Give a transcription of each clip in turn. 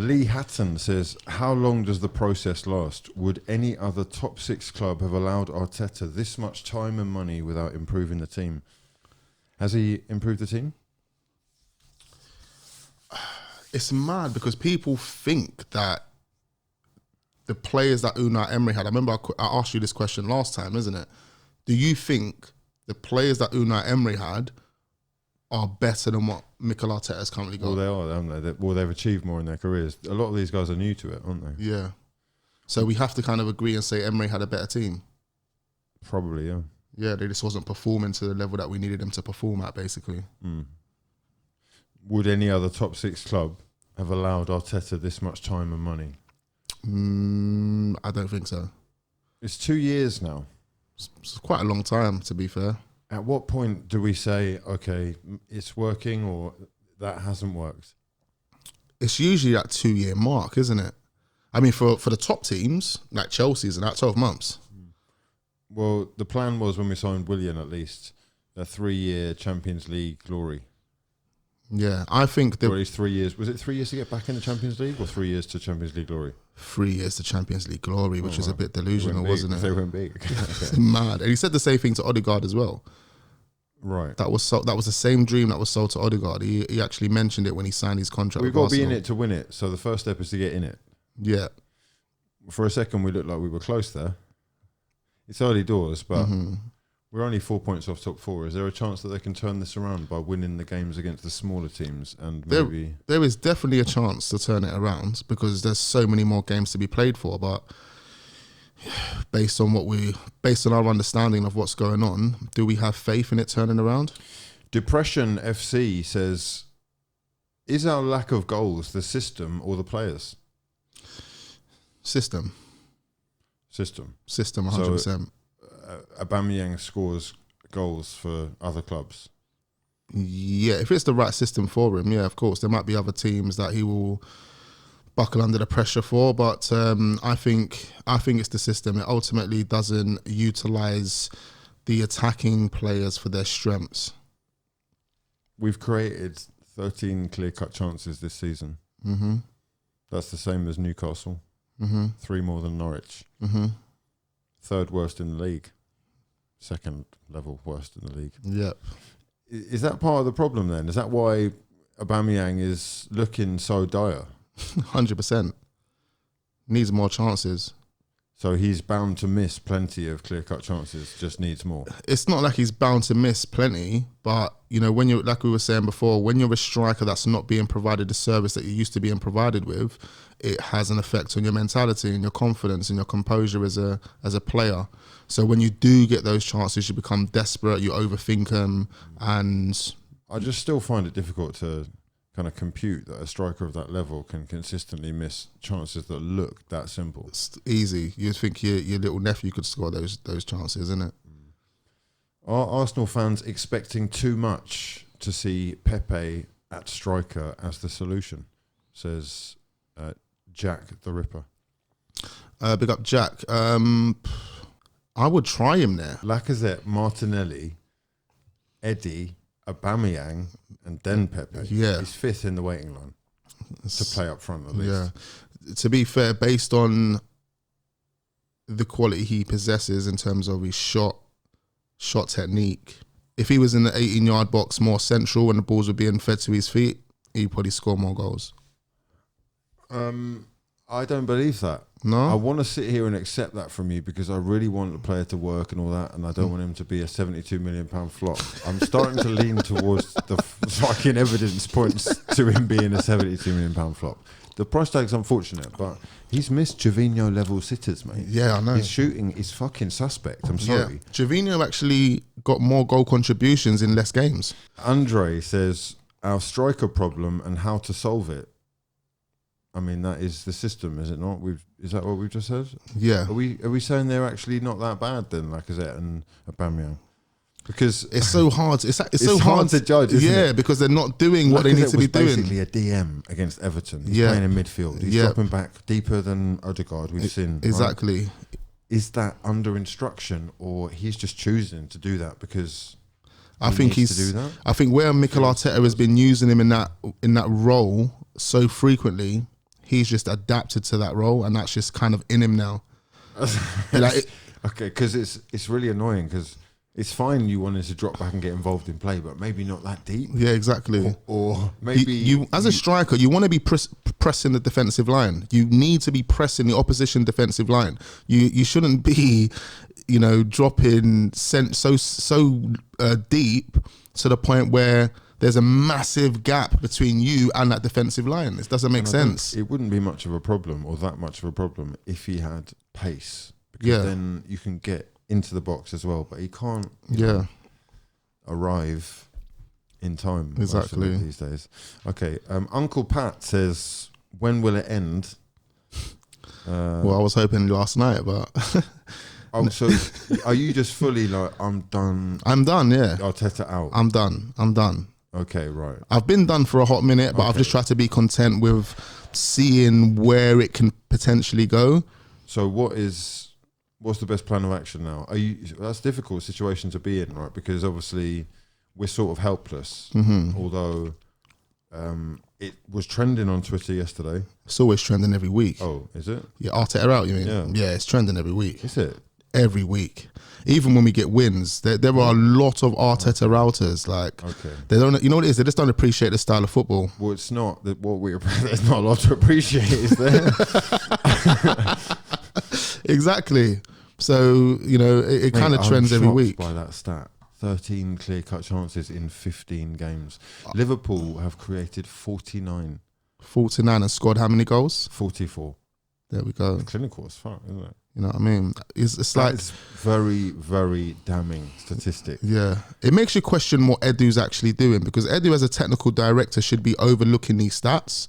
Lee Hatton says, how long does the process last? Would any other top 6 club have allowed Arteta this much time and money without improving the team? Has he improved the team? It's mad because people think that the players that Unai Emery had, I remember I asked you this question last time, isn't it? Do you think the players that Unai Emery had are better than what Mikel Arteta has currently got? Well, they are, haven't they? Well, they've achieved more in their careers. A lot of these guys are new to it, aren't they? Yeah. So we have to kind of agree and say Emery had a better team. Probably, yeah. Yeah, they just wasn't performing to the level that we needed them to perform at, basically. Would any other top 6 club have allowed Arteta this much time and money? I don't think so. It's 2 years now. It's quite a long time, to be fair. At what point do we say, okay, it's working or that hasn't worked? It's usually that 2-year mark, isn't it? I mean, for the top teams, like Chelsea's, and that 12 months. Well, the plan was when we signed Willian, at least, a 3-year Champions League glory. Yeah, I think... Or at least 3 years. Was it 3 years to get back in the Champions League or 3 years to Champions League glory? 3 years to Champions League glory, which is a bit delusional, wasn't it? They went big. It's mad. And he said the same thing to Odegaard as well. Right. That was the same dream that was sold to Odegaard. He actually mentioned it when he signed his contract. We've got to be in it to win it. So the first step is to get in it. Yeah. For a second, we looked like we were close there. It's early doors, but we're only 4 points off top 4. Is there a chance that they can turn this around by winning the games against the smaller teams? And maybe there is definitely a chance to turn it around because there's so many more games to be played for. But based on our understanding of what's going on, do we have faith in it turning around? Depression FC says, is our lack of goals the system or the players? System, 100%. So, Aubameyang scores goals for other clubs. Yeah, if it's the right system for him, yeah, of course. There might be other teams that he will buckle under the pressure for, but I think it's the system. It ultimately doesn't utilise the attacking players for their strengths. We've created 13 clear-cut chances this season. That's the same as Newcastle. 3 more than Norwich. 3rd worst in the league. 2nd level worst in the league. Yep. Is that part of the problem then? Is that why Aubameyang is looking so dire? 100%. Needs more chances. So he's bound to miss plenty of clear-cut chances, just needs more. It's not like he's bound to miss plenty, but, you know, when you're, like we were saying before, when you're a striker that's not being provided the service that you used to being provided with, it has an effect on your mentality and your confidence and your composure as a player. So when you do get those chances, you become desperate, you overthink them, and... I just still find it difficult to kind of compute that a striker of that level can consistently miss chances that look that simple. It's easy. You'd think your little nephew could score those chances, isn't it? Are Arsenal fans expecting too much to see Pepe at striker as the solution? Says Jack the Ripper. Big up Jack. I would try him there. Lacazette, Martinelli, Eddie, Aubameyang, and then Pepe. Yeah. He's 5th in the waiting line to play up front at least. Yeah. To be fair, based on the quality he possesses in terms of his shot technique, if he was in the 18-yard box more central and the balls were being fed to his feet, he'd probably score more goals. I don't believe that. No? I want to sit here and accept that from you because I really want the player to work and all that, and I don't want him to be a £72 million flop. I'm starting to lean towards the fucking evidence points to him being a £72 million flop. The price tag's unfortunate, but he's missed Gervinho level sitters, mate. Yeah, I know. His shooting is fucking suspect. I'm sorry. Yeah. Gervinho actually got more goal contributions in less games. Andre says, our striker problem and how to solve it. I mean, that is the system, is it not? Is that what we've just said? Yeah. Are we saying they're actually not that bad then, Lacazette and Aubameyang? Because it's so hard. It's so hard to judge, isn't it? Because they're not doing what they need to be doing. Basically a DM against Everton. He's playing in midfield. He's dropping back deeper than Odegaard. We've seen. Exactly. Right? Is that under instruction, or he's just choosing to do that because I think where Mikel Arteta has been using him in that role so frequently, he's just adapted to that role, and that's just kind of in him now. Okay, because it's really annoying because it's fine you wanted to drop back and get involved in play, but maybe not that deep. Yeah, exactly. Or maybe you as a striker, you want to be pressing the defensive line. You need to be pressing the opposition defensive line. You shouldn't be, dropping so deep to the point where there's a massive gap between you and that defensive line. This doesn't make sense. It wouldn't be much of a problem or that much of a problem if he had pace, because then you can get into the box as well, but he can't arrive in time exactly these days. Okay, Uncle Pat says, when will it end? Well, I was hoping last night, but so are you just fully like, I'm done, yeah, Arteta out, I'm done? Okay, right. I've been done for a hot minute, but I've just tried to be content with seeing where it can potentially go. So what's the best plan of action now? That's a difficult situation to be in, right? Because obviously we're sort of helpless. Although it was trending on Twitter yesterday. It's always trending every week. Oh, is it? Yeah, Arteta out, you mean? Yeah, it's trending every week. Is it? Every week. Even when we get wins, there are a lot of Arteta routers. Like, they don't. You know what it is? They just don't appreciate the style of football. Well, it's not that what we. There's not a lot to appreciate, is there? Exactly. So it kind of trends every week. By that stat, 13 clear-cut chances in 15 games. Liverpool have created 49. 49 and scored how many goals? 44. There we go. The clinical is fun, isn't it? You know what I mean? It's like very, very damning statistic. Yeah, it makes you question what Edu's actually doing, because Edu as a technical director should be overlooking these stats.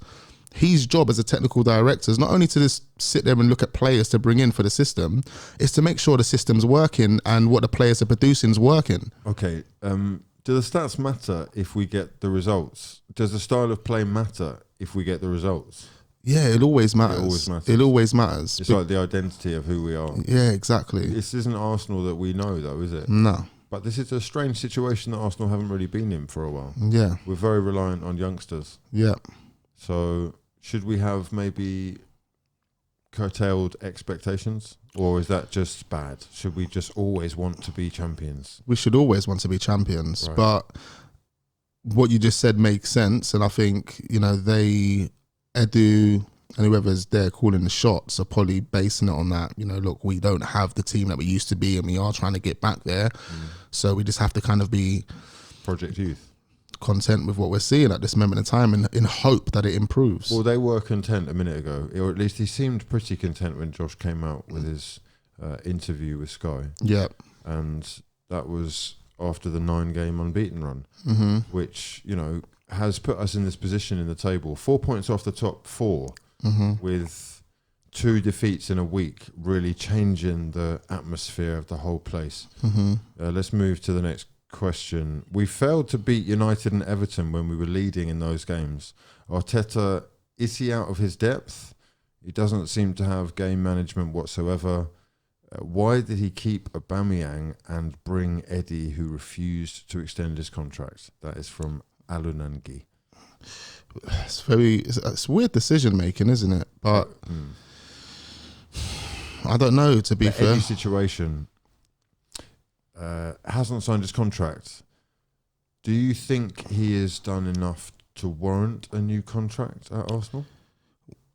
His job as a technical director is not only to just sit there and look at players to bring in for the system, it's to make sure the system's working and what the players are producing is working. Okay, do the stats matter if we get the results? Does the style of play matter if we get the results? Yeah, it always matters. It always matters. It's like the identity of who we are. Yeah, exactly. This isn't Arsenal that we know, though, is it? No. But this is a strange situation that Arsenal haven't really been in for a while. Yeah. We're very reliant on youngsters. Yeah. So should we have maybe curtailed expectations? Or is that just bad? Should we just always want to be champions? We should always want to be champions. Right. But what you just said makes sense. And I think, Edu and whoever's there calling the shots are probably basing it on that. Look, we don't have the team that we used to be, and we are trying to get back there. So we just have to kind of be Project Youth, content with what we're seeing at this moment in time, and in hope that it improves. Well, they were content a minute ago, or at least he seemed pretty content when Josh came out with his interview with Sky. Yeah. And that was after the 9-game unbeaten run, which, has put us in this position in the table, 4 points off the top 4, with 2 defeats in a week, really changing the atmosphere of the whole place. Let's move to the next question. We failed to beat United and Everton when we were leading in those games. Arteta, is he out of his depth? He doesn't seem to have game management whatsoever. Why did he keep Aubameyang and bring Eddie, who refused to extend his contract? That is from Alunangi. It's weird decision making, isn't it? But I don't know, to be fair. Eddie's situation, hasn't signed his contract. Do you think he has done enough to warrant a new contract at Arsenal?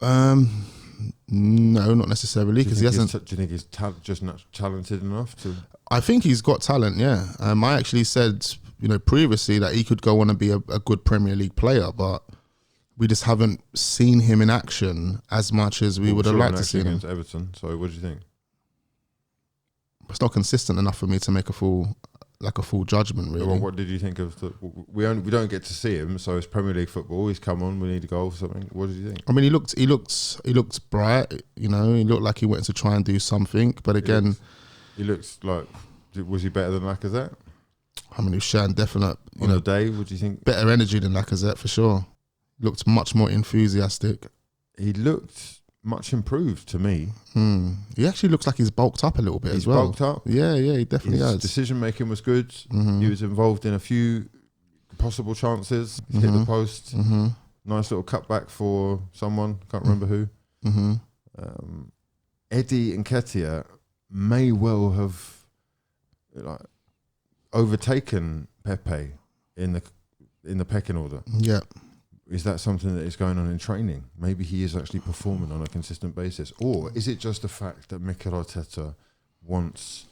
No, not necessarily, because he hasn't. Do you think he's just not talented enough to? I think he's got talent. Yeah, I actually said previously that he could go on and be a good Premier League player, but we just haven't seen him in action as much as we would have liked to see him against Everton. So, what do you think? It's not consistent enough for me to make a full judgment, really. Well, what did you think of we don't get to see him, so it's Premier League football. He's come on. We need a goal or something. What did you think? I mean, he looked bright. He looked like he wanted to try and do something. But again, he looks like. Was he better than Lacazette? I mean, he was showing definite. On the day, what do you think? Better energy than Lacazette for sure. Looked much more enthusiastic. He looked much improved to me. He actually looks like he's bulked up a little bit as well. Bulked up? Yeah, he definitely has. Decision making was good. He was involved in a few possible chances. Hit the post. Nice little cutback for someone. Can't remember who. Mm-hmm. Eddie Nketiah may well have like overtaken Pepe in the pecking order. Yeah. Is that something that is going on in training? Maybe he is actually performing on a consistent basis, or is it just the fact that Mikel Arteta wants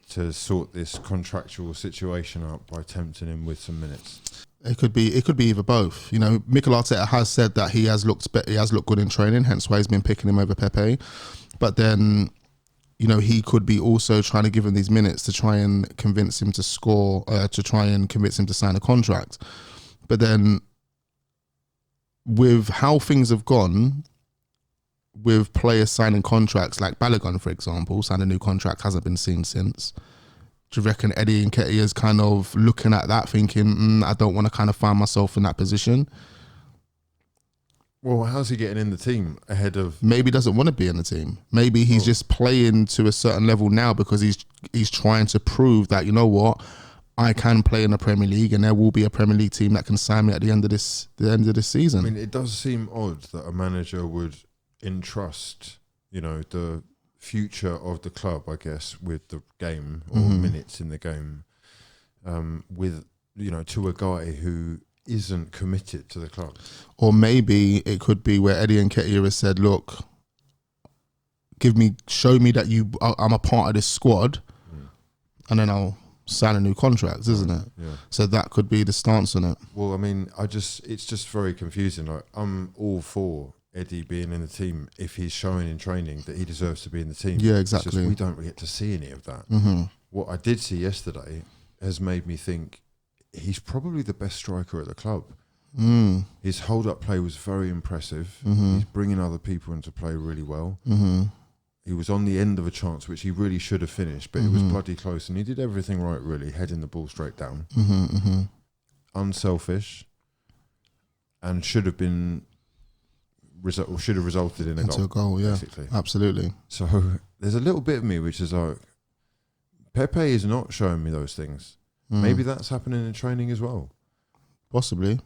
to sort this contractual situation out by tempting him with some minutes? It could be either both. You know, Mikel Arteta has said that he has looked good in training, hence why he's been picking him over Pepe. But then, you know, he could be also trying to give him these minutes to try and convince him to score, to try and convince him to sign a contract. But then, with how things have gone, with players signing contracts, like Balogun, for example, signed a new contract, hasn't been seen since. Do you reckon Eddie Nketiah is kind of looking at that, thinking, I don't want to kind of find myself in that position? Well, how's he getting in the team ahead of... Maybe he doesn't want to be in the team. Maybe he's just playing to a certain level now because he's trying to prove that, you know what, I can play in the Premier League and there will be a Premier League team that can sign me at the end of this season. I mean, it does seem odd that a manager would entrust, you know, the future of the club, I guess, with the game or minutes in the game, with, you know, to a guy who isn't committed to the club. Or maybe it could be where Eddie Nketiah has said, look, show me that I'm a part of this squad, and then I'll sign a new contract, isn't it? Yeah. So that could be the stance on it. Well, I mean, it's just very confusing. Like, I'm all for Eddie being in the team if he's showing in training that he deserves to be in the team. Yeah, exactly. It's just we don't really get to see any of that. What I did see yesterday has made me think he's probably the best striker at the club. His hold-up play was very impressive. He's bringing other people into play really well. He was on the end of a chance which he really should have finished, but it was bloody close, and he did everything right, really, heading the ball straight down. Unselfish, and should have resulted in a goal. Yeah, basically. Absolutely. So there's a little bit of me which is like, Pepe is not showing me those things. Maybe that's happening in training as well. Possibly.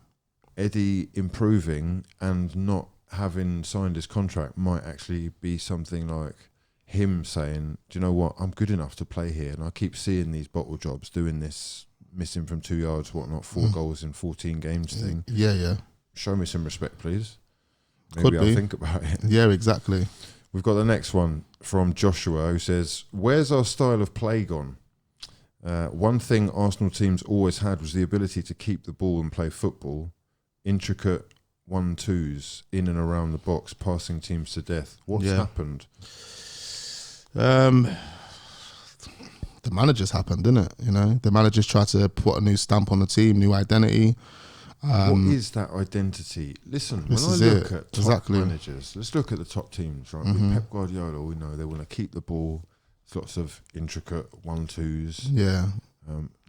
Eddie improving and not having signed his contract might actually be something like him saying, do you know what, I'm good enough to play here, and I keep seeing these bottle jobs doing this missing from 2 yards, whatnot, 4 goals in 14 games thing. Yeah. Show me some respect, please. Maybe I'll think about it. Yeah, exactly. We've got the next one from Joshua, who says, where's our style of play gone? One thing Arsenal teams always had was the ability to keep the ball and play football. Intricate 1-2s in and around the box, passing teams to death. What's happened? The managers happened, didn't it? You know, the managers tried to put a new stamp on the team, new identity. What is that identity? Listen, when I look at top managers, let's look at the top teams, right? With Pep Guardiola, we know they want to keep the ball. There's lots of intricate 1-2s. Yeah.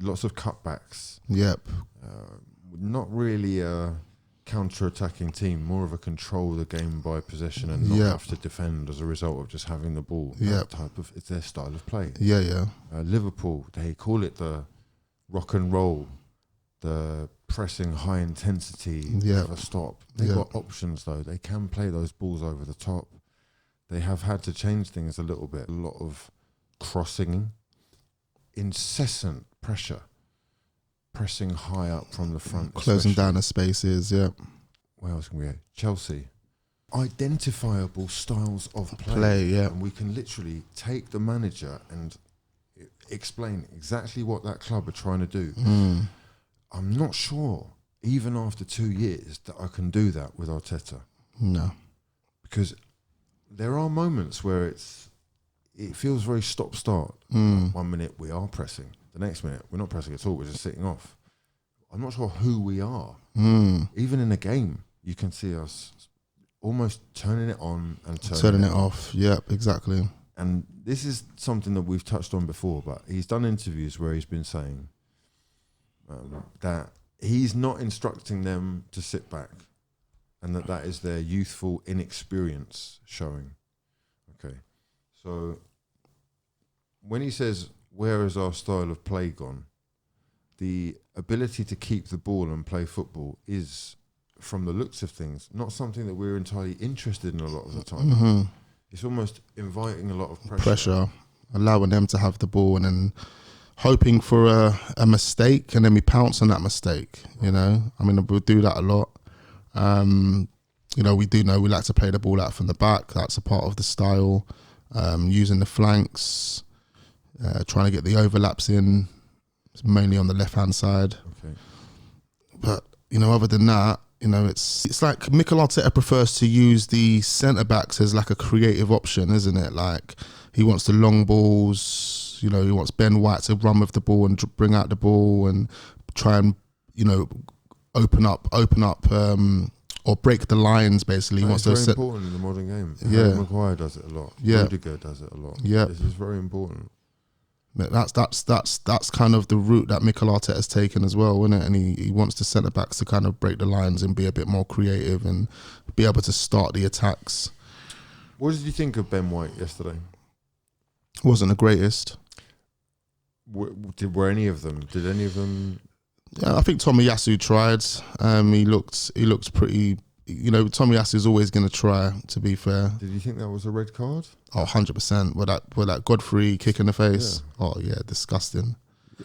Lots of cutbacks. Yep. Not really a counter-attacking team, more of a control the game by possession and not have to defend as a result of just having the ball. That type of, it's their style of play. Yeah. Liverpool, they call it the rock and roll, the pressing high intensity, never stop. They've got options though. They can play those balls over the top. They have had to change things a little bit. A lot of crossing, incessant pressure, pressing high up from the front, closing down the spaces. Where else can we go? Chelsea, identifiable styles of play. And we can literally take the manager and explain exactly what that club are trying to do. I'm not sure, even after 2 years, that I can do that with Arteta. No, because there are moments where it feels very stop-start. 1 minute we are pressing, the next minute we're not pressing at all, we're just sitting off. I'm not sure who we are. Even in a game, you can see us almost turning it on and turning it off. Yep, exactly. And this is something that we've touched on before, but he's done interviews where he's been saying that he's not instructing them to sit back, and that is their youthful inexperience showing. Okay, so when he says, where is our style of play gone? The ability to keep the ball and play football is from the looks of things, not something that we're entirely interested in a lot of the time. It's almost inviting a lot of pressure. Allowing them to have the ball and then hoping for a mistake, and then we pounce on that mistake, you know. I mean, we'll do that a lot. You know, we do know we like to play the ball out from the back. That's a part of the style. Using the flanks, trying to get the overlaps in, mainly on the left-hand side. Okay. But, you know, other than that, you know, it's like Mikel Arteta prefers to use the centre-backs as like a creative option, isn't it? Like, he wants the long balls, you know, he wants Ben White to run with the ball and bring out the ball and try and, you know, open up, or break the lines, basically. It's very important in the modern game. Yeah. Harry Maguire does it a lot. Yeah. Rudiger does it a lot. Yeah. This is very important. That's kind of the route that Mikel Arteta has taken as well, isn't it? And he wants the centre backs to kind of break the lines and be a bit more creative and be able to start the attacks. What did you think of Ben White yesterday? Wasn't the greatest. Were any of them? Did any of them? Yeah, I think Tomiyasu tried. He looked pretty. You know, Tomiyasu's always going to try, to be fair. Did you think that was a red card? Oh, 100%. With that Godfrey kick in the face. Yeah. Oh, yeah, disgusting.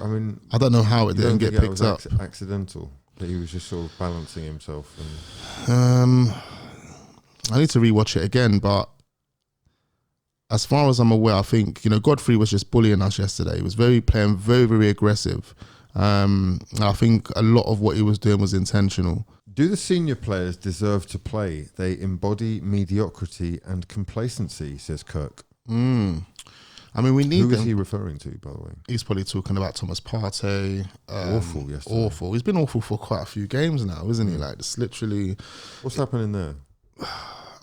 I mean, I don't know how it didn't get picked up. Accidental. That he was just sort of balancing himself. I need to rewatch it again, but as far as I'm aware, I think, you know, Godfrey was just bullying us yesterday. He was playing very, very aggressive. I think a lot of what he was doing was intentional. Do the senior players deserve to play? They embody mediocrity and complacency, says Kirk. I mean, we need Who them. is he referring to, by the way? He's probably talking about Thomas Partey. Awful yesterday. Awful. He's been awful for quite a few games now, isn't he? Like, it's literally... What's happening there?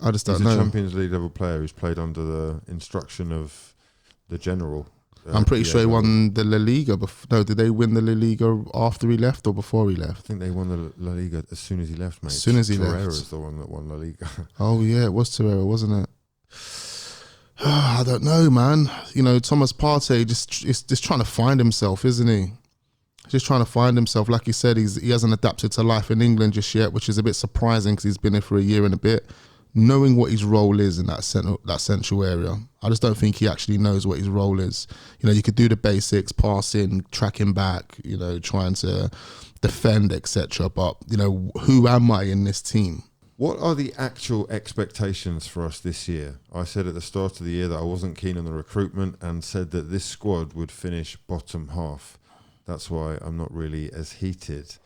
I just don't know. He's a Champions League level player who's played under the instruction of the general. I'm pretty sure he won the La Liga. No, did they win the La Liga after he left or before he left? I think they won the La Liga as soon as he left, mate. As soon as he left. Torreira's the one that won La Liga. Oh, yeah, it was Torreira, wasn't it? I don't know, man. You know, Thomas Partey just trying to find himself, isn't he? Just trying to find himself. Like you said, he hasn't adapted to life in England just yet, which is a bit surprising because he's been here for a year and a bit. Knowing what his role is in that central area, I just don't think he actually knows what his role is. You know, you could do the basics, passing, tracking back, you know, trying to defend, etc. But, you know, who am I in this team? What are the actual expectations for us this year? I said at the start of the year that I wasn't keen on the recruitment and said that this squad would finish bottom half. That's why I'm not really as heated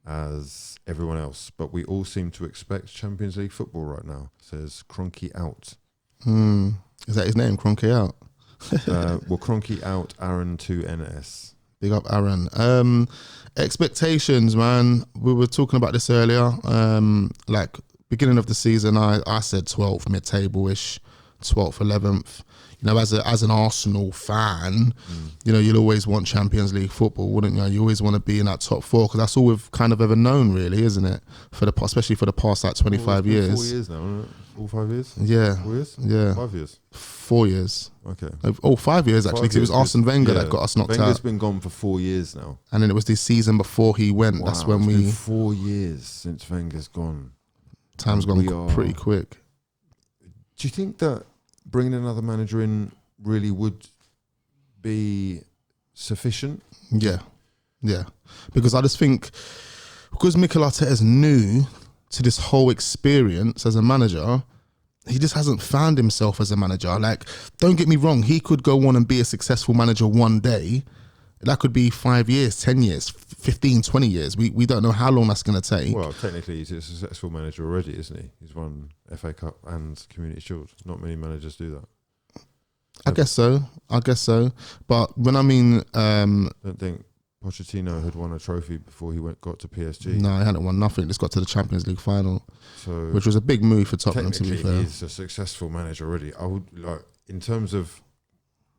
as everyone else, but we all seem to expect Champions League football right now, says Cronky Out. Is that his name, Cronky Out? Well, Cronky Out, Aaron 2NS. Big up, Aaron. Expectations, man. We were talking about this earlier. Like, beginning of the season, I said 12th, mid-table-ish, 12th, 11th. You know, as an Arsenal fan, you know, you'll always want Champions League football, wouldn't you? You always want to be in that top four because that's all we've kind of ever known, really, isn't it? Especially for the past, like, 25 years. 4 years now, isn't it? 4 5 years? Yeah. 4 years? Yeah. 5 years? 4 years. Okay. Oh, 5 years, actually, because it was Arsene Wenger that got us knocked out. Wenger's been gone for 4 years now. And then it was the season before he went. Wow, that's when it's been 4 years since Wenger's gone. Time's gone pretty quick. Do you think that bringing another manager in really would be sufficient? Yeah. Because I just think, because Mikel Arteta is new to this whole experience as a manager, he just hasn't found himself as a manager. Like, don't get me wrong, he could go on and be a successful manager one day. That could be 5 years, 10 years, 15, 20 years. We don't know how long that's going to take. Well, technically, he's a successful manager already, isn't he? He's won FA Cup and Community Shield. Not many managers do that. I guess so. But when I mean... don't think Pochettino had won a trophy before he got to PSG. No, he hadn't won nothing. Just got to the Champions League final, so which was a big move for Tottenham, to be fair. He's a successful manager already. I would, like, in terms of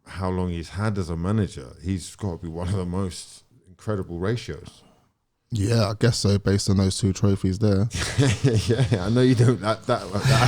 how long he's had as a manager, he's got to be one of the most incredible ratios. Yeah, I guess so. Based on those 2 trophies there. Yeah, I know you don't. That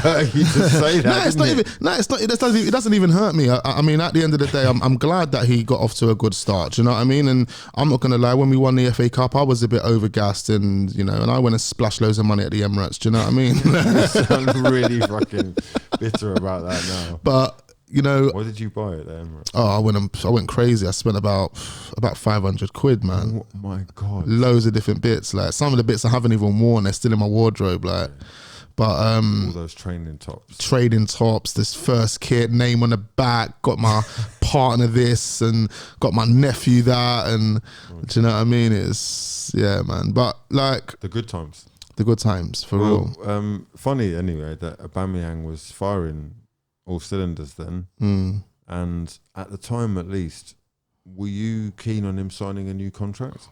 hurt you to say that. No, it's not even. No, it's not. It doesn't even hurt me. I mean, at the end of the day, I'm glad that he got off to a good start. Do you know what I mean? And I'm not gonna lie. When we won the FA Cup, I was a bit overgassed, and and I went and splashed loads of money at the Emirates. Do you know what I mean? You sound really fucking bitter about that now. But what did you buy at the Emirates? oh, I went crazy. I spent about 500 quid, man. Oh my god! Loads of different bits. Like some of the bits I haven't even worn. They're still in my wardrobe. Like. But all those training tops, this first kit, name on the back, got my partner this and got my nephew that, and do you know what I mean? It's man. But like the good times for real. Funny anyway that Aubameyang was firing all cylinders then, and at the time at least, were you keen on him signing a new contract?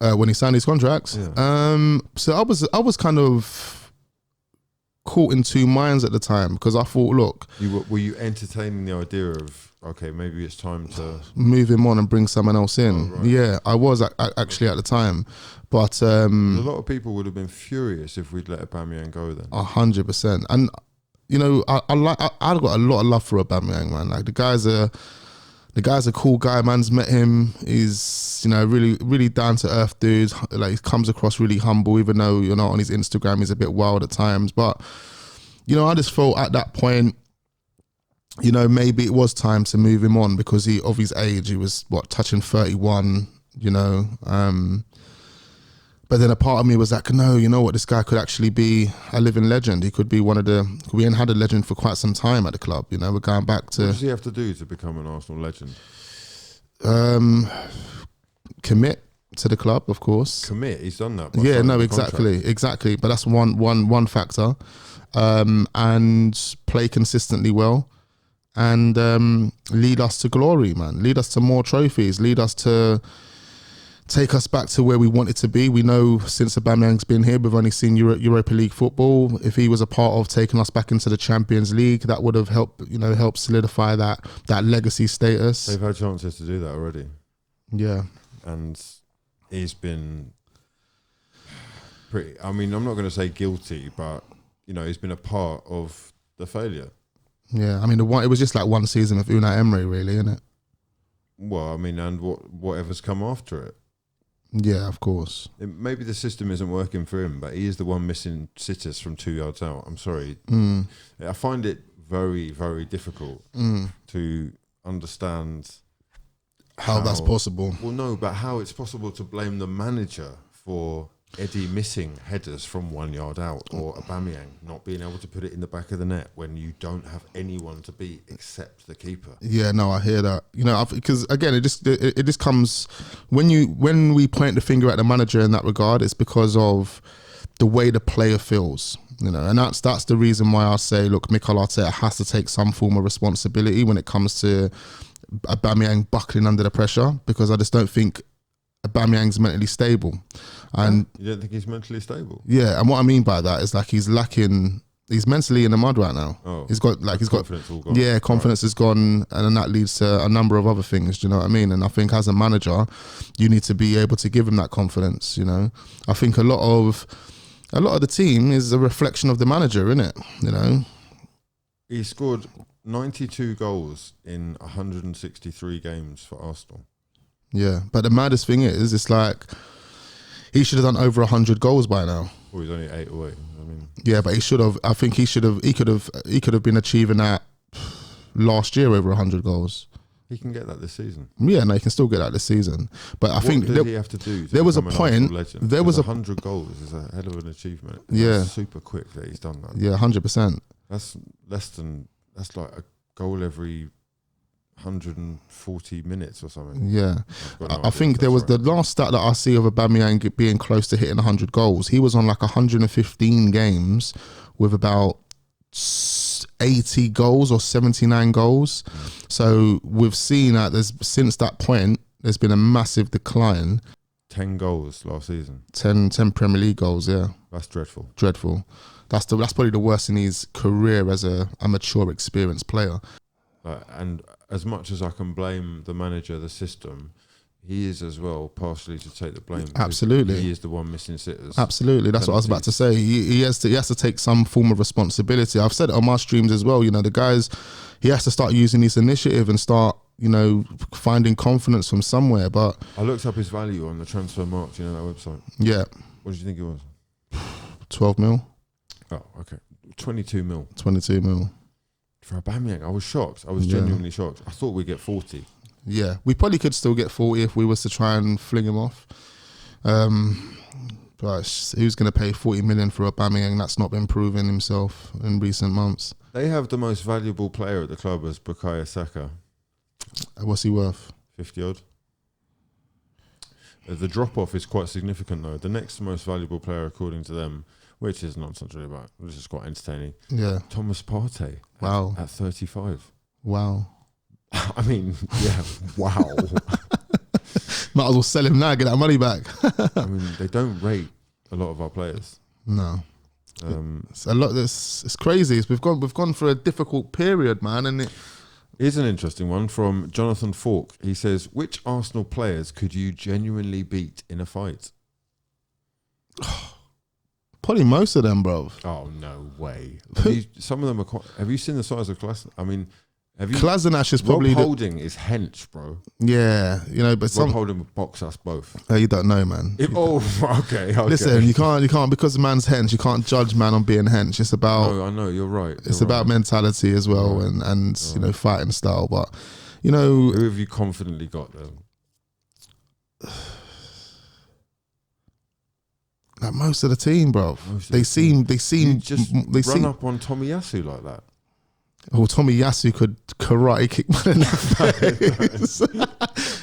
When he signed his contracts. Yeah. So I was kind of caught in 2 minds at the time because I thought, look, were you entertaining the idea of okay, maybe it's time to move him on and bring someone else in? Oh, right. Yeah, I was actually at the time, but a lot of people would have been furious if we'd let Aubameyang go then. 100%, and I got a lot of love for Aubameyang, man. Like the guy's a cool guy. Man's met him. He's really, really down to earth dude. Like he comes across really humble, even though on his Instagram he's a bit wild at times. But I just felt at that point, maybe it was time to move him on because of his age. He was touching 31. But then a part of me was like, no, this guy could actually be a living legend. He could be we ain't had a legend for quite some time at the club. We're going back to. What does he have to do to become an Arsenal legend? Commit to the club, of course. Commit. He's done that. Yeah, no, exactly. But that's one factor. And play consistently well, and lead us to glory, man. Lead us to more trophies. Lead us to. Take us back to where we wanted to be. We know since Aubameyang's been here, we've only seen Europa League football. If he was a part of taking us back into the Champions League, that would have helped solidify that legacy status. They've had chances to do that already. Yeah. And he's been pretty, I mean, I'm not going to say guilty, but, he's been a part of the failure. Yeah, I mean, it was just like one season of Unai Emery, really, isn't it? Well, I mean, and whatever's come after it. Yeah, of course. Maybe the system isn't working for him, but he is the one missing sitters from 2 yards out. I'm sorry. I find it very, very difficult to understand how that's possible. Well, no, but how it's possible to blame the manager for Eddie missing headers from 1 yard out, or Aubameyang not being able to put it in the back of the net when you don't have anyone to beat except the keeper. Yeah, no, I hear that. Because again, it just comes when we point the finger at the manager in that regard, it's because of the way the player feels. And that's the reason why I say, look, Mikel Arteta has to take some form of responsibility when it comes to Aubameyang buckling under the pressure, because I just don't think Aubameyang's mentally stable. And you don't think he's mentally stable? Yeah, and what I mean by that is like he's mentally in the mud right now. Oh, he's got confidence all gone. Yeah, confidence is gone, and then that leads to a number of other things. Do you know what I mean? And I think as a manager, you need to be able to give him that confidence. I think a lot of the team is a reflection of the manager, isn't it? He scored 92 goals in 163 games for Arsenal. Yeah, but the maddest thing is, it's like he should have done over 100 goals by now. Well, he's only 8 away. I mean, yeah, but he should have. I think he could have been achieving that last year, over 100 goals. He can get that this season. Yeah, no, he can still get that this season. But I think what did he have to do? There was a point. There was 100 goals is a hell of an achievement. Yeah, that's super quick that he's done that. Yeah, 100%. That's like a goal every 140 minutes or something. Yeah, I think there was the last stat that I see of Aubameyang being close to hitting 100 goals. He was on like 115 games with about 80 goals or 79 goals. So we've seen that since that point, there's been a massive decline. 10 goals last season. 10 Premier League goals, yeah. That's dreadful. Dreadful. That's probably the worst in his career as a mature, experienced player. And as much as I can blame the manager, the system, he is as well partially to take the blame. Absolutely. He is the one missing sitters. Absolutely. That's what I was about to say. He has to take some form of responsibility. I've said it on my streams as well. You know, the guys, he has to start using this initiative and start, you know, finding confidence from somewhere. But I looked up his value on the transfer market, you know, that website. Yeah. What did you think it was? 12 mil. Oh, okay. 22 mil. 22 mil. For Aubameyang, I was shocked. I was genuinely shocked. I thought we'd get 40. Yeah, we probably could still get 40 if we was to try and fling him off. But who's going to pay 40 million for Aubameyang? That's not been proving himself in recent months. They have the most valuable player at the club as Bukayo Saka. What's he worth? 50 odd. The drop off is quite significant though. The next most valuable player, according to them, which is nonsense really, but which is quite entertaining. Yeah. Thomas Partey. Wow. At 35. Wow. I mean, yeah, wow. Might as well sell him now, get that money back. I mean, they don't rate a lot of our players. No. It's a lot. It's crazy. We've gone through a difficult period, man. And here's an interesting one from Jonathan Falk. He says, which Arsenal players could you genuinely beat in a fight? Probably most of them, bro. Oh, no way. Some of them are quite... Have you seen the size of class? I mean... Kolasinac is probably... Rob Holding is hench, bro. Yeah, you know, but Rob Holding would box us both. You don't know, man. Okay. Listen, you can't because the man's hench, you can't judge man on being hench. It's about... No, I know, you're right. It's about mentality as well and you know, fighting style. But, you know... Who have you confidently got, though? Like most of the team, bro. They seem run up on Tomiyasu like that. Oh, Tomiyasu could karate kick man in the face.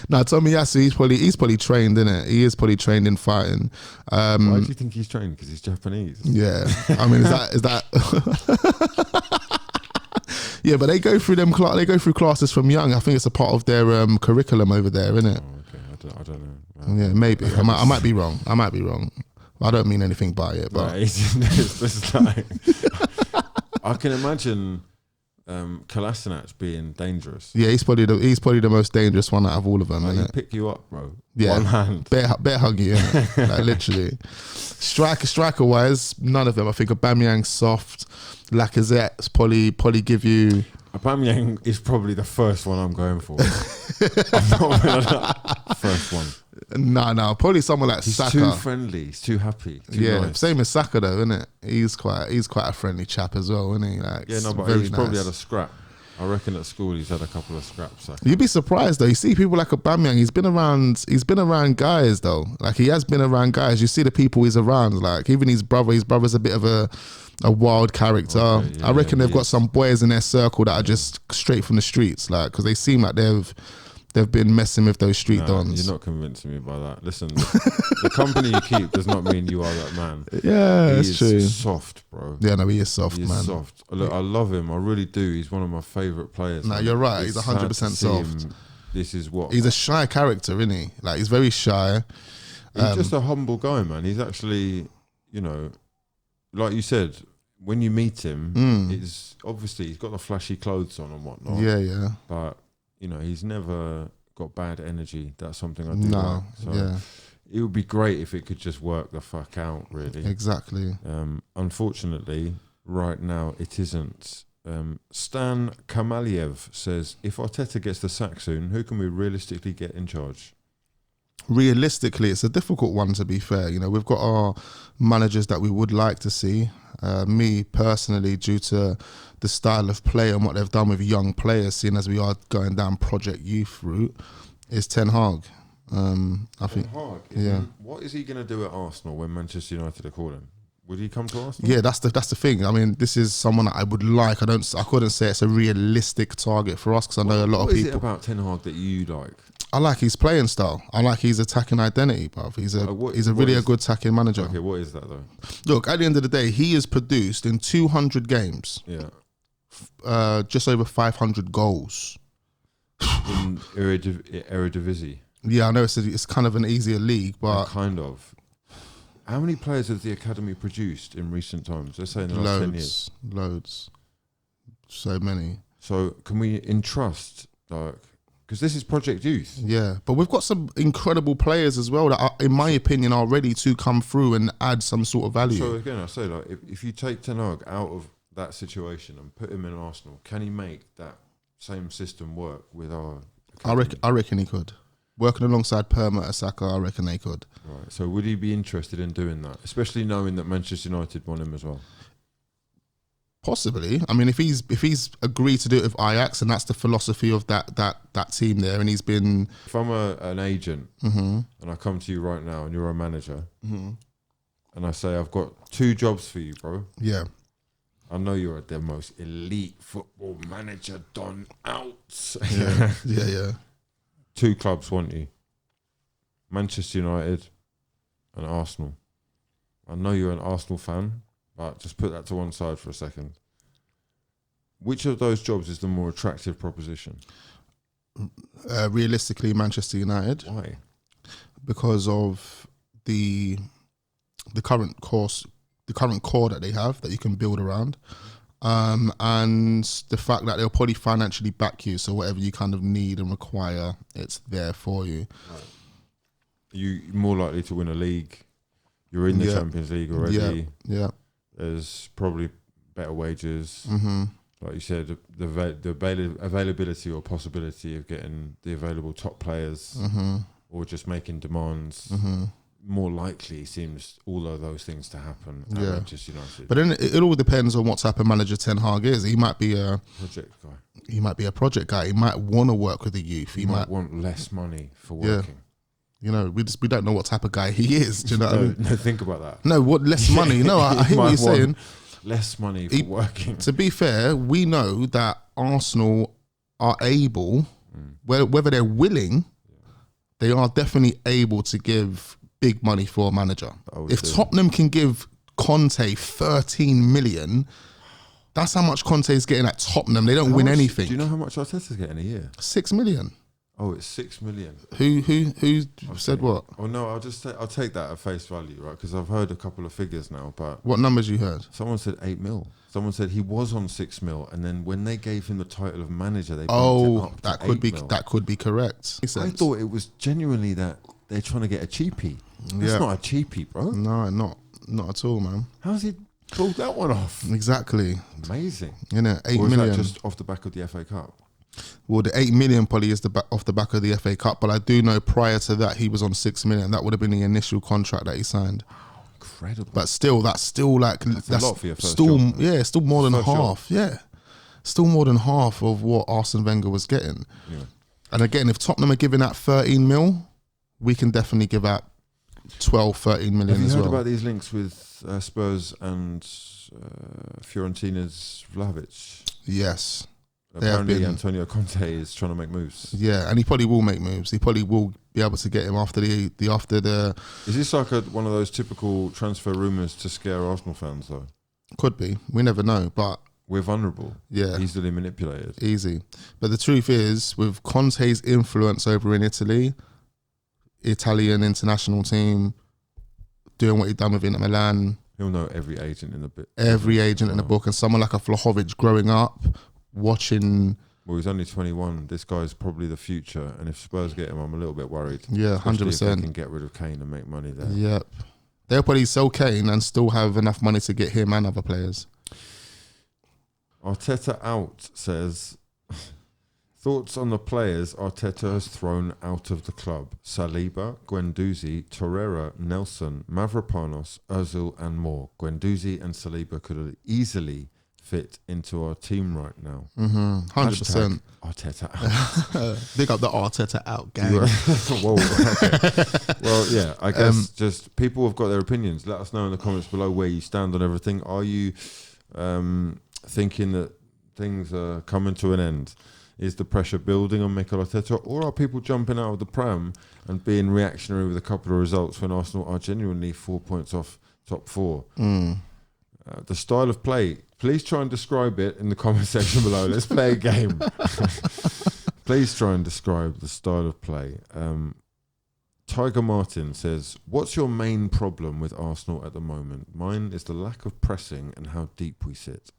No, Tomiyasu, he's probably trained, isn't it? He is probably trained in fighting. Why do you think he's trained? Because he's Japanese. Yeah, I mean, is that? Yeah, but they go through classes from young. I think it's a part of their curriculum over there, isn't it? Oh, okay, I don't know. Yeah, maybe. I might be wrong. I don't mean anything by it, but I can imagine Kolasinac being dangerous. Yeah, he's probably the most dangerous one out of all of them. He'll pick you up, bro. Yeah, one hand, bear hug you, like literally. Striker wise, none of them. I think Aubameyang's soft. Lacazette's probably give you. Aubameyang is probably the first one I'm going for. I'm not gonna first one. No, probably someone like he's Saka. He's too friendly. He's too happy. Nice. Same as Saka though, isn't it? He's quite a friendly chap as well, isn't he? Like, but he's probably had a scrap. I reckon at school he's had a couple of scraps. You'd be surprised though. You see people like Aubameyang. He's been around guys though. Like he has been around guys. You see the people he's around. Like even his brother. His brother's a bit of a wild character. Okay, I reckon they've got some boys in their circle that are just straight from the streets. Like because they seem like they've been messing with those street dons. You're not convincing me by that. Listen, the company you keep does not mean you are that man. Yeah, that's true. He's soft, bro. Yeah, no, he is soft, man. Soft. Look, I love him. I really do. He's one of my favourite players. No, you're right. He's 100% soft. This is what... He's a shy character, isn't he? Like, he's very shy. He's just a humble guy, man. He's actually, you know, like you said, when you meet him, it's obviously he's got the flashy clothes on and whatnot. Yeah. But... you know, he's never got bad energy. That's something I do like. So it would be great if it could just work the fuck out, really. Exactly. Unfortunately, right now, it isn't. Stan Kamaliev says, if Arteta gets the sack soon, who can we realistically get in charge? Realistically, it's a difficult one, to be fair. You know, we've got our managers that we would like to see. Me, personally, due to the style of play and what they've done with young players, seeing as we are going down Project Youth route, is Ten Hag. I think. What is he going to do at Arsenal when Manchester United are calling? Would he come to Arsenal? Yeah, that's the thing. I mean, this is someone that I would like. I couldn't say it's a realistic target for us because I know a lot of people. What is it about Ten Hag that you like? I like his playing style. I like his attacking identity, bruv. He's a really good attacking manager. Okay, what is that though? Look, at the end of the day, he has produced in 200 games. Yeah. Just over 500 goals. In Eredivisie. Yeah, I know it's kind of an easier league, but kind of. How many players has the academy produced in recent times? Let's say in the last 10 years. Loads. So many. So can we entrust like Because this is Project Youth. Yeah, but we've got some incredible players as well that, are, in my opinion, are ready to come through and add some sort of value. So again, I say, like, if you take Ten Hag out of that situation and put him in Arsenal, can he make that same system work with our academy? I reckon he could. Working alongside Perma, Asaka, I reckon they could. Right. So would he be interested in doing that, especially knowing that Manchester United want him as well? Possibly. I mean, if he's agreed to do it with Ajax, and that's the philosophy of that team there, and he's been. If I'm an agent and I come to you right now and you're a manager, and I say I've got 2 jobs for you, bro. Yeah. I know you're the most elite football manager done out. Yeah. 2 clubs want you: Manchester United and Arsenal. I know you're an Arsenal fan, but just put that to one side for a second. Which of those jobs is the more attractive proposition? Realistically, Manchester United. Why? Because of the current course, the current core that they have that you can build around, and the fact that they'll probably financially back you. So whatever you kind of need and require, it's there for you. Right. You're more likely to win a league. You're in the Champions League already. Yeah. There's probably better wages. Like you said, the availability or possibility of getting the available top players or just making demands. More likely seems all of those things to happen at Manchester United. But then it all depends on what type of manager Ten Hag is. He might be a project guy. He might be a project guy. He might want to work with the youth. He might want less money for working. You know, we don't know what type of guy he is. Do you know what I mean? No, think about that. No, what less money? No, I hear what you're saying. Less money for working. To be fair, we know that Arsenal are able, whether they're willing, they are definitely able to give big money for a manager. If Tottenham can give Conte 13 million, that's how much Conte is getting at Tottenham. They don't win anything. Do you know how much Arteta's getting a year? 6 million. Oh, it's 6 million. Who said what? Oh no, I'll take that at face value, right? Because I've heard a couple of figures now. But what numbers you heard? Someone said 8 mil. Someone said he was on 6 mil, and then when they gave him the title of manager, they bumped it up that to could 8 be mil. That could be correct. I thought it was genuinely that they're trying to get a cheapie. It's not a cheapie, bro. No, not at all, man. How's he pulled that one off? Exactly. Amazing. You know, 8 or is million. that just off the back of the FA Cup? Well, the 8 million probably is off the back of the FA Cup, but I do know prior to that he was on 6 million. That would have been the initial contract that he signed. Incredible. But still, that's a lot for your first job. Yeah, still more than half. Job. Yeah, still more than half of what Arsene Wenger was getting. Yeah. And again, if Tottenham are giving out 13 mil, we can definitely give out 12, 13 million as well. Have you heard about these links with Spurs and Fiorentina's Vlahovic? Yes. Apparently Antonio Conte is trying to make moves. Yeah, and he probably will make moves. He probably will be able to get him after the. Is this like one of those typical transfer rumours to scare Arsenal fans though? Could be. We never know, but we're vulnerable. Yeah, easily manipulated. Easy. But the truth is, with Conte's influence over in Italy, Italian international team, doing what he done with Inter Milan, he'll know every agent in the book, and someone like a Vlahovic growing up. Watching. Well, he's only 21. This guy's probably the future, and if Spurs get him, I'm a little bit worried. Yeah, 100%. If they can get rid of Kane and make money there. Yep, they'll probably sell Kane and still have enough money to get him and other players. Arteta out says, thoughts on the players Arteta has thrown out of the club: Saliba, Guendouzi, Torreira, Nelson, Mavropanos, Ozil, and more. Guendouzi and Saliba could easily fit into our team right now. 100%. Arteta out. Big up the Arteta out gang. Whoa. Okay. Well, yeah, I guess just people have got their opinions. Let us know in the comments below where you stand on everything. Are you thinking that things are coming to an end? Is the pressure building on Mikel Arteta, or are people jumping out of the pram and being reactionary with a couple of results when Arsenal are genuinely 4 points off top 4? The style of play, please try and describe it in the comment section below. Let's play a game. Please try and describe the style of play. Tiger Martin says, what's your main problem with Arsenal at the moment? Mine is the lack of pressing and how deep we sit.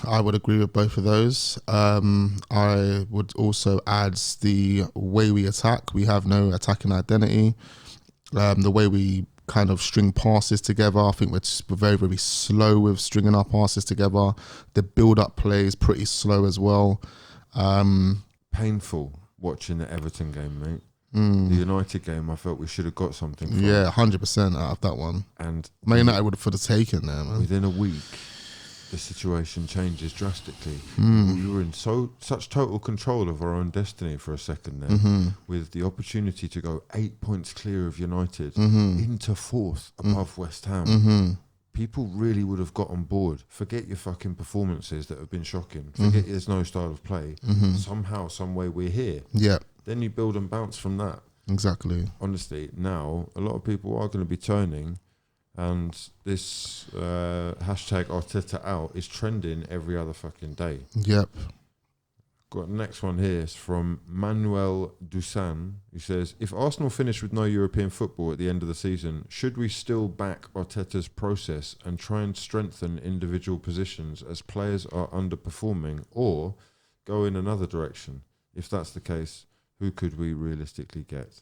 I would agree with both of those. I would also add the way we attack. We have no attacking identity. The way we kind of string passes together, I think we're very, very slow with stringing our passes together. The build-up play is pretty slow as well. Painful watching the Everton game, mate. The United game, I felt we should have got something from. Yeah, 100% out of that one. And Man United would have taken there, man. Within a week, the situation changes drastically. We were in such total control of our own destiny for a second there, with the opportunity to go 8 points clear of United into fourth above West Ham. People really would have got on board. Forget your fucking performances that have been shocking. Forget there's no style of play. Somehow, some way we're here. Yeah. Then you build and bounce from that. Exactly. Honestly, now a lot of people are going to be turning, and this hashtag Arteta out is trending every other fucking day. Yep. Got the next one here. It's from Manuel Dusan, who says, if Arsenal finish with no European football at the end of the season, should we still back Arteta's process and try and strengthen individual positions as players are underperforming, or go in another direction? If that's the case, who could we realistically get?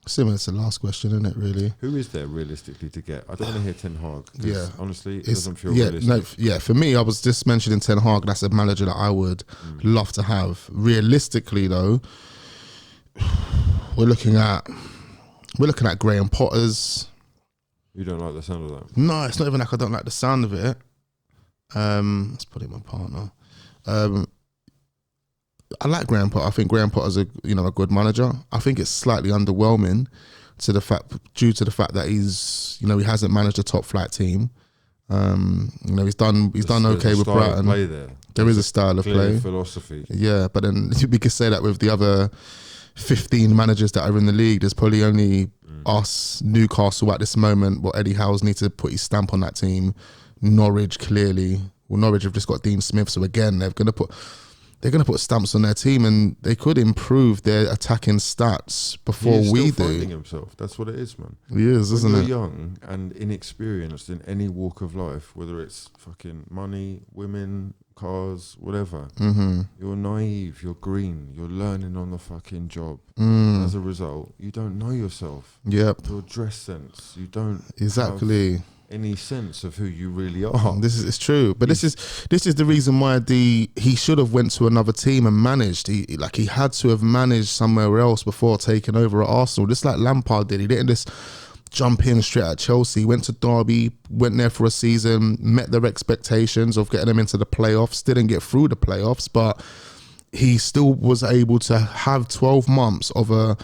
Similar to the last question, isn't it, really? Who is there realistically to get? I don't want to hear Ten Hag. Yeah. Honestly, it doesn't feel realistic. No, for me, I was just mentioning Ten Hag. That's a manager that I would love to have. Realistically, though, we're looking at Graham Potter's. You don't like the sound of that? No, it's not even like I don't like the sound of it. Let's put it in my partner. I like Graham Potter. I think Graham Potter's a good manager. I think it's slightly underwhelming due to the fact that he hasn't managed a top flight team. He's done okay with Brighton. There is a style of play, philosophy. Yeah, but then we could say that with the other 15 managers that are in the league, there's probably only us, Newcastle at this moment. Eddie Howe's need to put his stamp on that team. Norwich, clearly. Well, Norwich have just got Dean Smith, so again, they're going to put stamps on their team, and they could improve their attacking stats before we do. Finding himself. That's what it is, man. He is, isn't it? You're young and inexperienced in any walk of life, whether it's fucking money, women, cars, whatever. You're naive, you're green, you're learning on the fucking job. As a result, you don't know yourself. Yep. Your dress sense, you don't exactly. Any sense of who you really are. It's true, but this is the reason why he should have went to another team and managed. He had to have managed somewhere else before taking over at Arsenal, just like Lampard did. He didn't just jump in straight at Chelsea. He went to Derby, went there for a season, met their expectations of getting them into the playoffs. Didn't get through the playoffs, but he still was able to have 12 months of an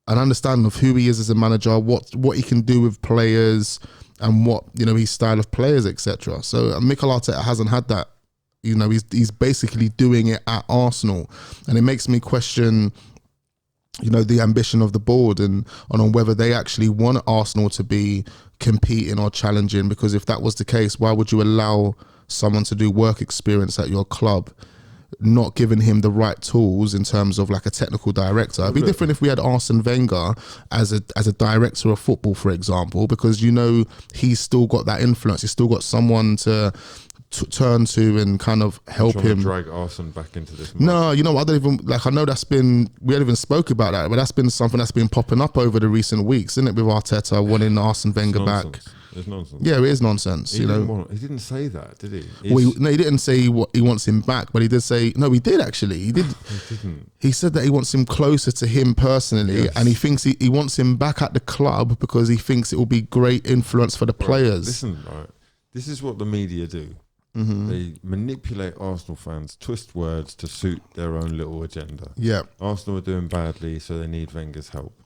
understanding of who he is as a manager, what he can do with players, and what his style of players, etc. So Mikel Arteta hasn't had that. He's basically doing it at Arsenal, and it makes me question, the ambition of the board and on whether they actually want Arsenal to be competing or challenging. Because if that was the case, why would you allow someone to do work experience at your club, not giving him the right tools in terms of like a technical director? It'd be different if we had Arsene Wenger as a director of football, for example, because he's still got that influence. He's still got someone to turn to and kind of help him. Drag Arsene back into this. No, I don't even I know we haven't even spoke about that, but that's been something that's been popping up over the recent weeks, isn't it? With Arteta wanting Arsene Wenger back. It's nonsense. Yeah, it is nonsense. He didn't say that, did he? He didn't say he wants him back, but he did say he did actually. He did. He didn't. He said that he wants him closer to him personally, yes. And he thinks he wants him back at the club because he thinks it will be great influence for the players. Listen, right. This is what the media do. They manipulate Arsenal fans, twist words to suit their own little agenda. Yeah. Arsenal are doing badly, so they need Wenger's help.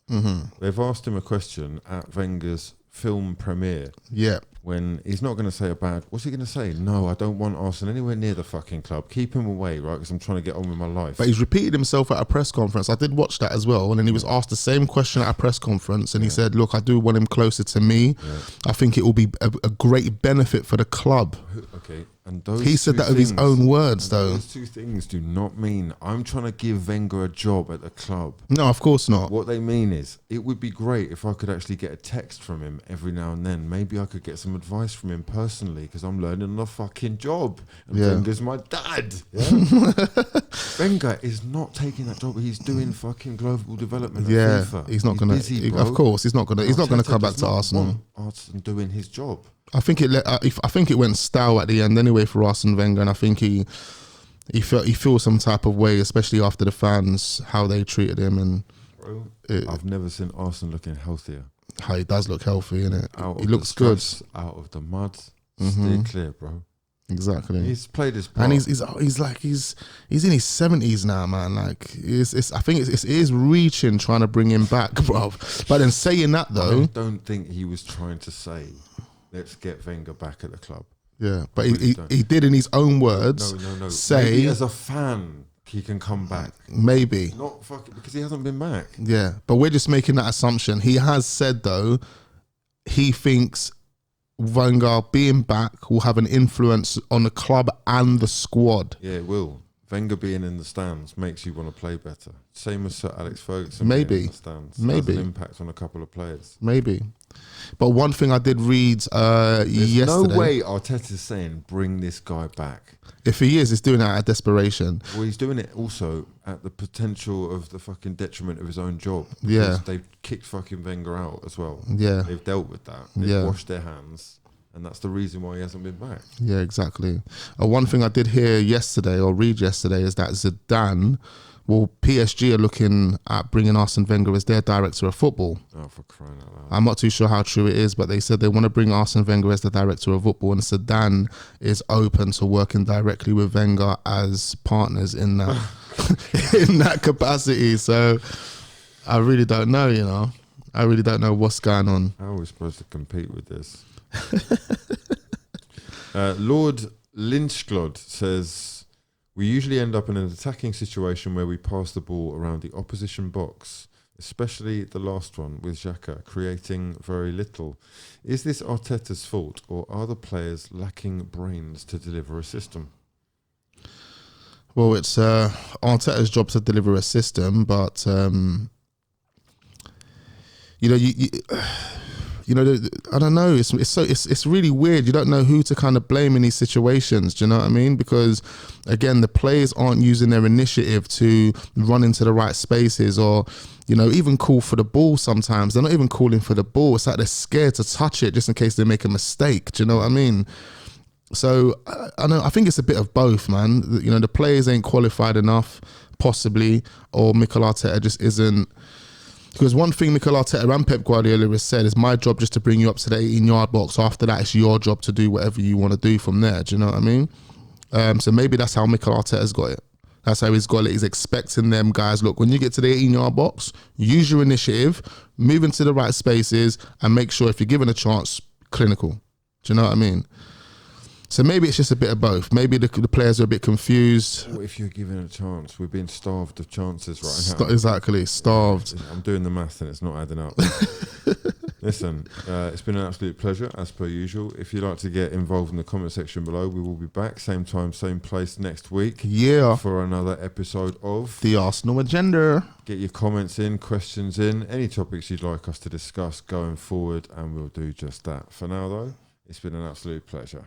They've asked him a question at Wenger's film premiere. Yeah. When he's not going to say what's he going to say? No, I don't want Arsenal anywhere near the fucking club. Keep him away, right? Because I'm trying to get on with my life. But he's repeated himself at a press conference. I did watch that as well. And then he was asked the same question at a press conference. And he said, look, I do want him closer to me. Yeah. I think it will be a great benefit for the club. Okay. And those he said two that with his things- own words, and though. Those two things do not mean I'm trying to give Wenger a job at the club. No, of course not. What they mean is, it would be great if I could actually get a text from him every now and then. Maybe I could get some advice from him personally, because I'm learning on the fucking job. And Yeah. Wenger's my dad. Yeah? Wenger is not taking that job. He's doing fucking global development at Yeah, FIFA. he's not gonna. busy, Of bro. course, he's not gonna. He's not gonna Arteta come back does to not Arsenal. want Arsenal doing his job. I think I think it went stale at the end anyway for Arsene Wenger, and I think he feels some type of way, especially after the fans how they treated him, and Bro, it, I've never seen Arsenal looking healthier. how he does look healthy, innit? Out He of looks the good. stress, out of the mud, Mhm. steer clear, bro. Exactly. He's played his part. And he's in his 70s now, man. Like I think it is reaching trying to bring him back, bro. But then saying that though, I don't think he was trying to say, let's get Wenger back at the club. yeah. But really he did in his own words No. say Maybe as a fan, he can come back. maybe. Not fucking, because he hasn't been back. Yeah. But we're just making that assumption. He has said though, he thinks Wenger being back will have an influence on the club and the squad. Yeah, it will. Wenger being in the stands makes you want to play better. Same as Sir Alex Ferguson Maybe. being in the stands. Maybe. Has an impact on a couple of players. Maybe. But one thing I did read There's yesterday. no way Arteta's saying, bring this guy back. If he is, he's doing that out of desperation. Well, he's doing it also at the potential of the fucking detriment of his own job. Yeah. Because they've kicked fucking Wenger out as well. Yeah. They've dealt with that. They've Yeah. washed their hands. And that's the reason why he hasn't been back. Yeah, exactly. One thing I did hear yesterday or read yesterday is that Zidane, well, PSG are looking at bringing Arsene Wenger as their director of football. Oh, for crying out loud. I'm not too sure how true it is, but they said they want to bring Arsene Wenger as the director of football, and Zidane is open to working directly with Wenger as partners in that in that capacity. So I really don't know, you know. I really don't know what's going on. How are we supposed to compete with this? Lord Lynchglod says, we usually end up in an attacking situation where we pass the ball around the opposition box, especially the last one with Xhaka, creating very little. Is this Arteta's fault, or are the players lacking brains to deliver a system? Well, it's Arteta's job to deliver a system, but you know, I don't know. It's really weird. You don't know who to kind of blame in these situations. Do you know what I mean? Because again, the players aren't using their initiative to run into the right spaces, or you know, even call for the ball. Sometimes they're not even calling for the ball. It's like they're scared to touch it just in case they make a mistake. Do you know what I mean? So I think it's a bit of both, man. You know, the players ain't qualified enough, possibly, or Mikel Arteta just isn't. Because one thing Mikel Arteta and Pep Guardiola has said is, my job just to bring you up to the 18-yard box. After that, it's your job to do whatever you want to do from there. Do you know what I mean? So maybe that's how Mikel Arteta's got it. That's how he's got it. He's expecting them guys, look, when you get to the 18-yard box, use your initiative, move into the right spaces, and make sure if you're given a chance, clinical. Do you know what I mean? So maybe it's just a bit of both. Maybe the players are a bit confused. What if you're given a chance? We're being starved of chances right now. Exactly, starved. I'm doing the math and it's not adding up. Listen, it's been an absolute pleasure, as per usual. If you'd like to get involved in the comment section below, we will be back, same time, same place next week. Yeah. For another episode of The Arsenal Agenda. Get your comments in, questions in, any topics you'd like us to discuss going forward, and we'll do just that. For now, though, it's been an absolute pleasure.